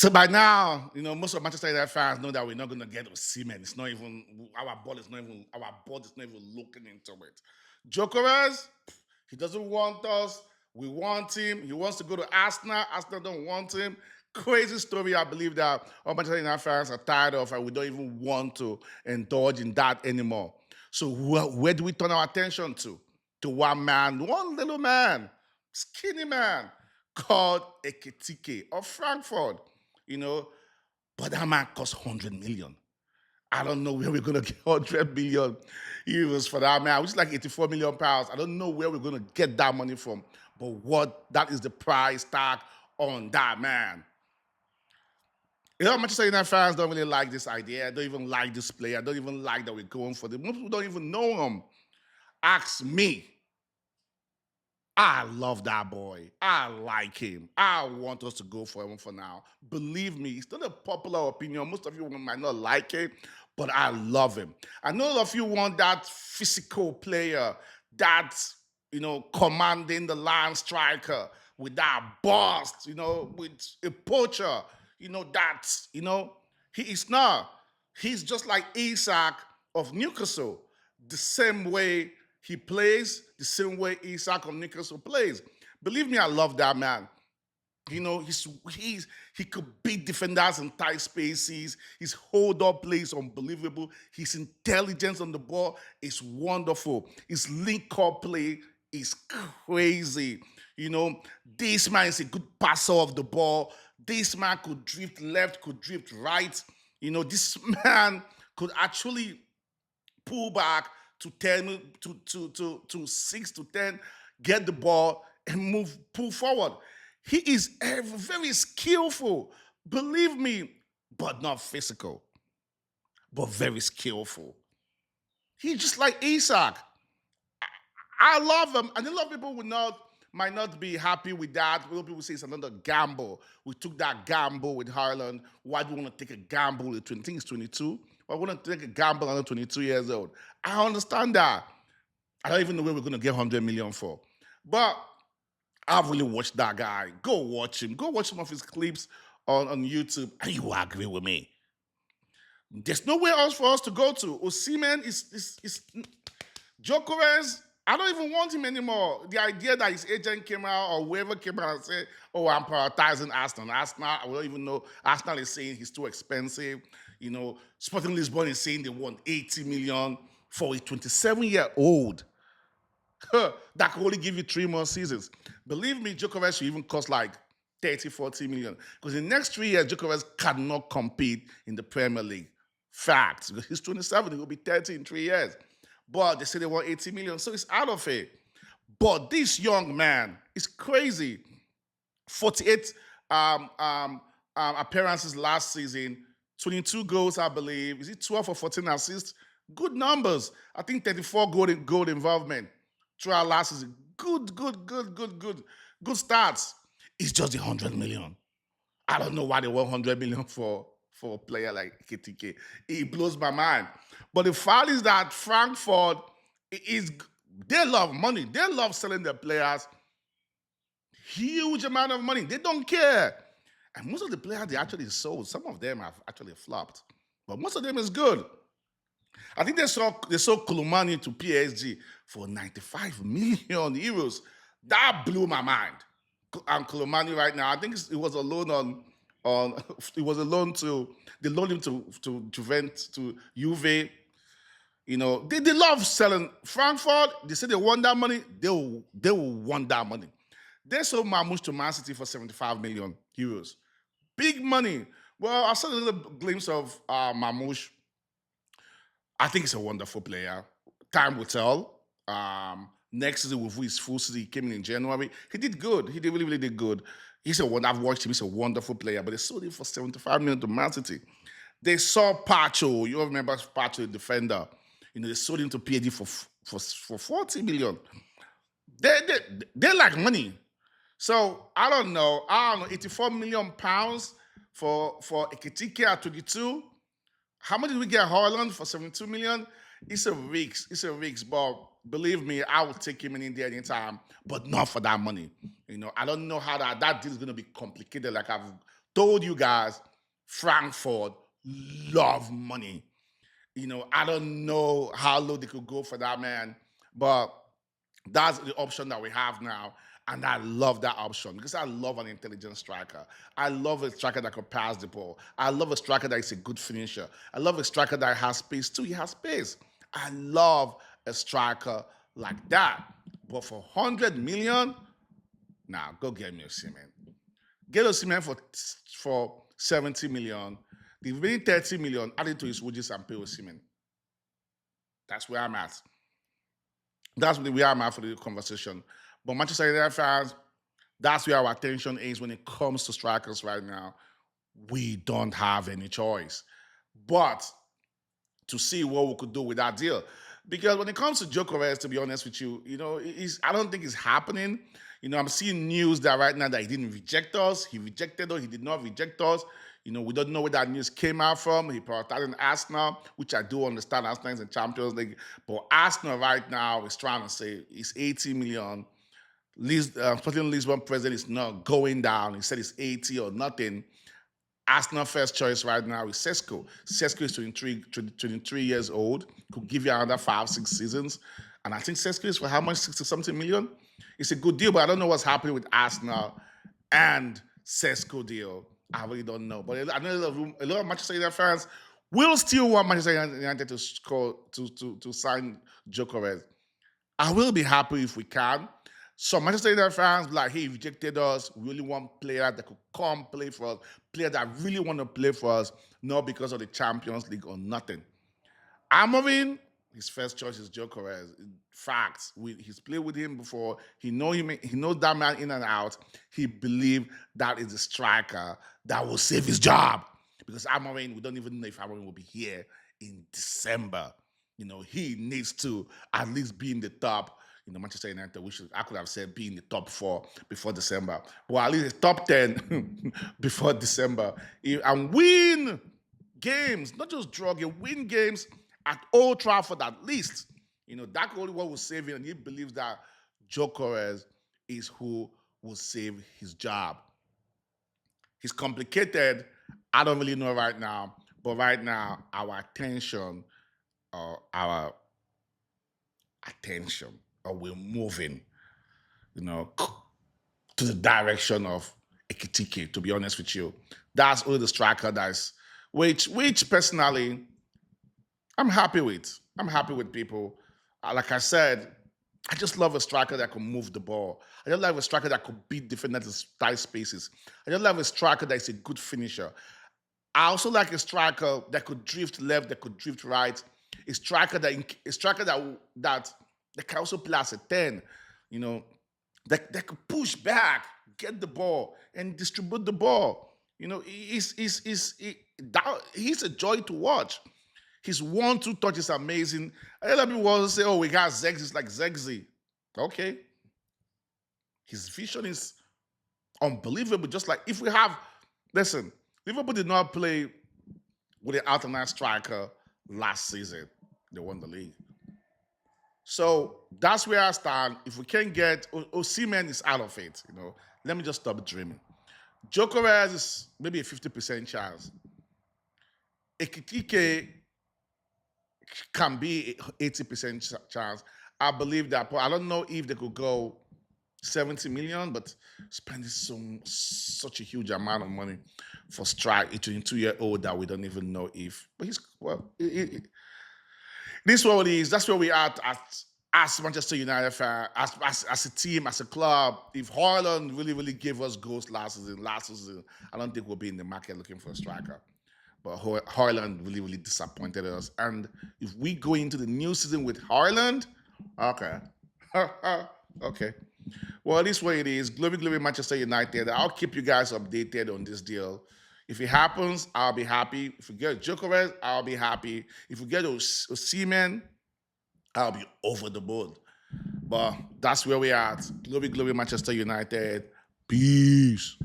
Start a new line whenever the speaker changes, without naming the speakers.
So by now, most of Manchester United fans know that we're not going to get Osimhen. It's not even our board is not even looking into it. Jokeres, he doesn't want us. We want him. He wants to go to Arsenal. Arsenal don't want him. Crazy story. I believe that all Manchester United fans are tired of, and we don't even want to indulge in that anymore. So where do we turn our attention to? To one little man, skinny man called Ekitike of Frankfurt. You know, but that man costs 100 million. I don't know where we're going to get 100 million euros for that man, which is like 84 million pounds. I don't know where we're going to get that money from, but that is the price tag on that man. Manchester United fans don't really like this idea. Don't even like this player. Don't even like that we're going for them. Most people don't even know him. Ask me. I love that boy. I like him. I want us to go for him for now. Believe me, it's not a popular opinion. Most of you might not like it, but I love him. I know a lot of you want that physical player, that, commanding the line striker with that bust, with a poacher, he is not. He's just like Isak of Newcastle, the same way he plays, the same way Isak of Newcastle plays. Believe me, I love that man. He could beat defenders in tight spaces. His hold-up play is unbelievable. His intelligence on the ball is wonderful. His link-up play is crazy. This man is a good passer of the ball. This man could drift left, could drift right. This man could actually pull back to 10, to 6 to 10, get the ball and pull forward. He is very skillful, believe me, but not physical, but very skillful. He's just like Isak. I love him, and a lot of people might not be happy with that. A lot of people say it's another gamble. We took that gamble with Haaland. Why do we want to take a gamble with 20? I think it's 22. I want to take a gamble under 22 years old. I understand that. I don't even know where we're going to get 100 million for. But I've really watched that guy. Go watch him. Go watch some of his clips on YouTube, and you will agree with me. There's nowhere else for us to go to. Osimhen is Jokeres. I don't even want him anymore. The idea that his agent came out or whoever came out and said, "Oh, I'm prioritizing Arsenal." I don't even know. Arsenal is saying he's too expensive. Sporting Lisbon is saying they want 80 million for a 27-year-old that could only give you 3 more seasons. Believe me, Jokeres should even cost like 30, 40 million. Because in the next 3 years, Jokeres cannot compete in the Premier League. Facts. Because he's 27, he will be 30 in 3 years. But they say they want 80 million, so it's out of it. But this young man is crazy. 48 appearances last season, 22 goals, I believe. Is it 12 or 14 assists? Good numbers. I think 34 goal involvement throughout last season. Good stats. It's just 100 million. I don't know why they want 100 million for a player like Ekitike. It blows my mind. But the fact is that Frankfurt they love money. They love selling their players. Huge amount of money. They don't care. And most of the players they actually sold, some of them have actually flopped. But most of them is good. I think they sold Kolomani to PSG for 95 million euros. That blew my mind. And Kolomani right now, I think it was a loan it was a loan they loaned him to Juventus, to Juve. They love selling. Frankfurt, they say they want that money, they will want that money. They sold Mamouche to Man City for 75 million euros. Big money. Well, I saw a little glimpse of Mamouche. I think he's a wonderful player. Time will tell. Next season, with his full season, he came in January. He did good. He did really did good. I've watched him. He's a wonderful player. But they sold him for 75 million to Man City. They saw Pacho. You remember Pacho, the defender. They sold him to PSG for 40 million. They like money. So I don't know. 84 million pounds for Ekitike at 22. How much did we get Haaland for 72 million? It's a risk. But believe me, I will take him in India anytime, but not for that money. I don't know how that deal is going to be complicated like I've Told you guys, Frankfurt love money. I don't know how low they could go for that man, but that's the option that we have now. And I love that option because I love an intelligent striker. I love a striker that can pass the ball. I love a striker that is a good finisher. I love a striker that has space too. He has space. I love a striker like that. But for 100 million, now go get me a Osimhen. Get Osimhen for 70 million. The remaining 30 million added to his wages and pay Osimhen. That's where I'm at. That's where I'm at for the conversation. But Manchester United fans, that's where our attention is when it comes to strikers right now. We don't have any choice but to see what we could do with that deal. Because when it comes to Djokovic, to be honest with you, I don't think it's happening. I'm seeing news that right now that he didn't reject us. He rejected us. He did not reject us. We don't know where that news came out from. He prioritized Arsenal, which I do understand. Arsenal is in Champions League. But Arsenal right now is trying to say it's 80 million. Sporting Lisbon president is not going down. He said it's 80 or nothing. Arsenal first choice right now is Sesko. Sesko is 23 years old. Could give you another 5-6 seasons. And I think Sesko is for how much? 60-something million? It's a good deal, but I don't know what's happening with Arsenal and Sesko deal. I really don't know. But I know a lot of Manchester United fans will still want Manchester United to sign Djokovic. I will be happy if we can. So Manchester United fans like, he rejected us. We really want players that could come play for us, players that really want to play for us, not because of the Champions League or nothing. Amorim, his first choice is Djokovic. Facts. He's played with him before. He knows that man in and out. He believes that is the striker that will save his job. Because Amorim, we don't even know if Amorim will be here in December. He needs to at least be in the top. Manchester United, I could have said be in the top 4 before December. Well, at least top 10 before December. And win games, not just draw games, win games at Old Trafford at least. That's only what will save him. And he believes that Djokovic is who will save his job. He's complicated. I don't really know right now. But right now, our attention, we're moving, to the direction of Ekitike, to be honest with you. That's only the striker which personally, I'm happy with. I'm happy with people. Like I said, I just love a striker that can move the ball. I just love a striker that could beat defenders in tight spaces. I just love a striker that is a good finisher. I also like a striker that could drift left, that could drift right. A striker that can also play as a 10, that could push back, get the ball, and distribute the ball. He's a joy to watch. His 1-2 touch is amazing. A lot of people want to say, we got Zexi, it's like Zexi. Okay. His vision is unbelievable. Just like listen, Liverpool did not play with an alternate striker last season. They won the league. So that's where I stand. If we can't get Osimhen is out of it, let me just stop dreaming. Djokovic is maybe a 50% chance. Ekitike can be 80% chance. I believe that, but I don't know if they could go 70 million, but spending such a huge amount of money for strike, a 22-year-old that we don't even know if. But this is what it is. That's where we are as Manchester United fan, as a team, as a club. If Haaland really, really gave us goals last season, I don't think we'll be in the market looking for a striker. But Haaland really, really disappointed us. And if we go into the new season with Haaland, okay. Okay. Well, this way it is. Glory, glory, Manchester United. I'll keep you guys updated on this deal. If it happens, I'll be happy. If we get Djokovic, I'll be happy. If we get Osimhen, I'll be over the moon. But that's where we are. Glory, glory, Manchester United. Peace.